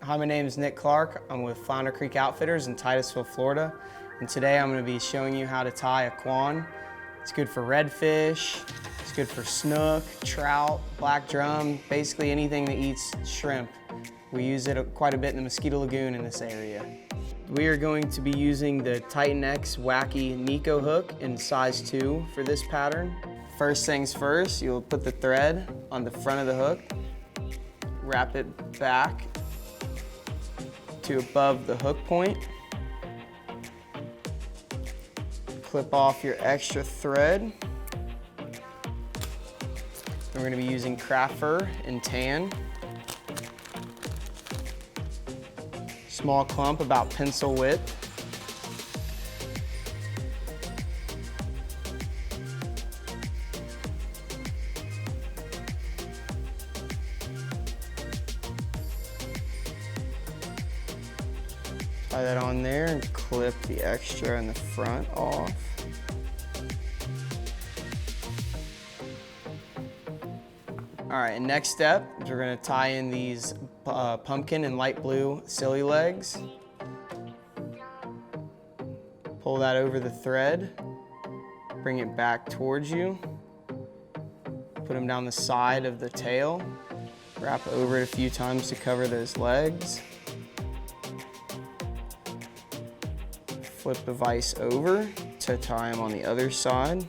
Hi, my name is Nick Clark. I'm with Flounder Creek Outfitters in Titusville, Florida. And today I'm going to be showing you how to tie a Kwan. It's good for redfish, it's good for snook, trout, black drum, basically anything that eats shrimp. We use it quite a bit in the Mosquito Lagoon in this area. We are going to be using the Titan X Wacky Nico hook in size 2 for this pattern. First things first, you'll put the thread on the front of the hook, wrap it back to above the hook point, clip off your extra thread. We're going to be using craft fur and tan. Small clump about pencil width. Tie that on there and clip the extra in the front off. All right, and next step is we're gonna tie in these pumpkin and light blue silly legs. Pull that over the thread, bring it back towards you. Put them down the side of the tail. Wrap over it a few times to cover those legs. Flip the vise over to tie them on the other side.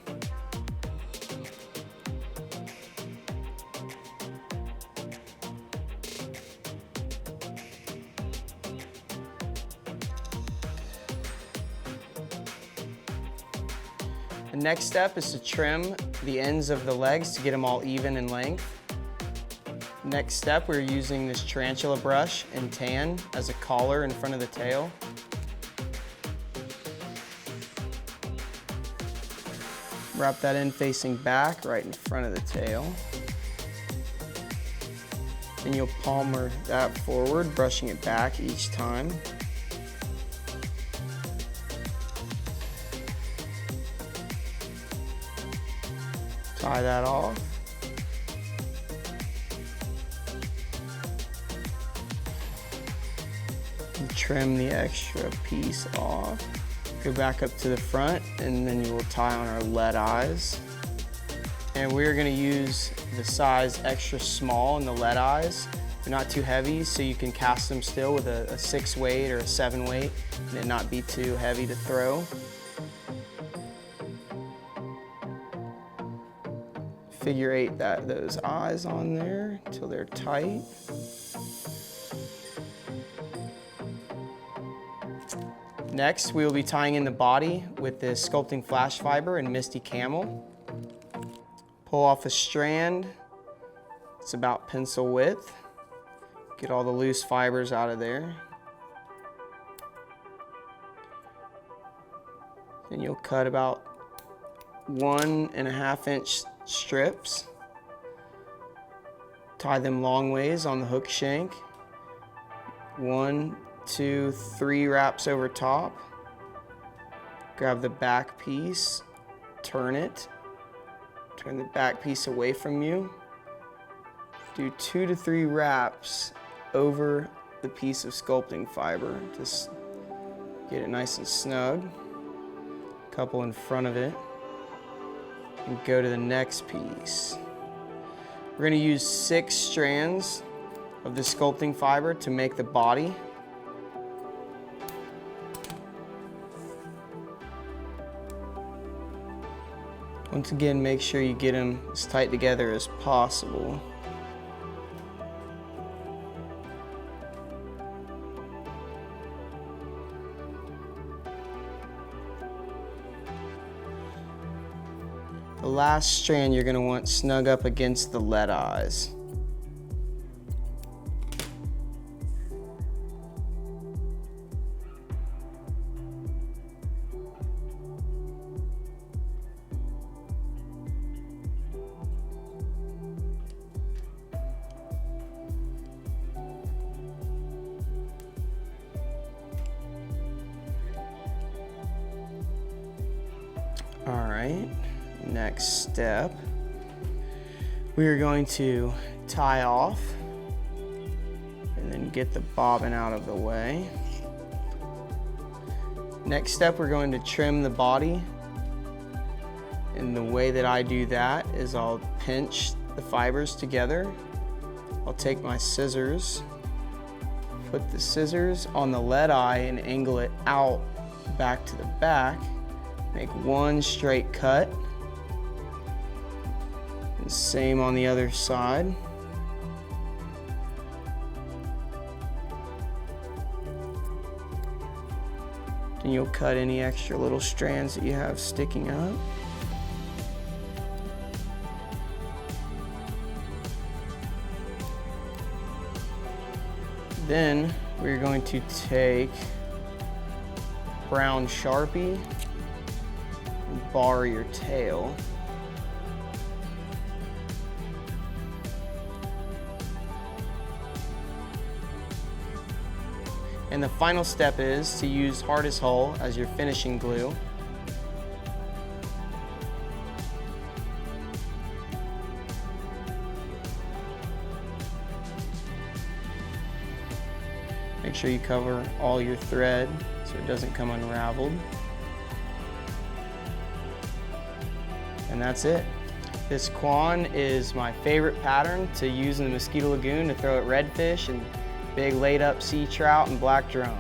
The next step is to trim the ends of the legs to get them all even in length. Next step, we're using this tarantula brush in tan as a collar in front of the tail. Wrap that in facing back, right in front of the tail. Then you'll palmer that forward, brushing it back each time. Tie that off. And trim the extra piece off. Go back up to the front, and then you will tie on our lead eyes. And we're gonna use the size extra small in the lead eyes. They're not too heavy, so you can cast them still with a 6 weight or a 7 weight, and it not be too heavy to throw. Figure 8 those eyes on there until they're tight. Next, we will be tying in the body with this sculpting flash fiber in Misty Camel. Pull off a strand. It's about pencil width. Get all the loose fibers out of there. Then you'll cut about 1.5 inch strips. Tie them long ways on the hook shank. 1, 2, 3 wraps over top. Grab the back piece, turn it. Turn the back piece away from you. Do 2 to 3 wraps over the piece of sculpting fiber. Just get it nice and snug. A couple in front of it. And go to the next piece. We're gonna use 6 strands of the sculpting fiber to make the body. Once again, make sure you get them as tight together as possible. The last strand you're going to want snug up against the lead eyes. All right, next step, we are going to tie off and then get the bobbin out of the way. Next step, we're going to trim the body. And the way that I do that is I'll pinch the fibers together. I'll take my scissors, put the scissors on the lead eye and angle it out back to the back. Make one straight cut. And same on the other side. Then you'll cut any extra little strands that you have sticking up. Then we're going to take brown Sharpie and bar your tail. And the final step is to use hardest hull as your finishing glue. Make sure you cover all your thread so it doesn't come unraveled. And that's it. This Kwan is my favorite pattern to use in the Mosquito Lagoon to throw at redfish and big laid up sea trout and black drum.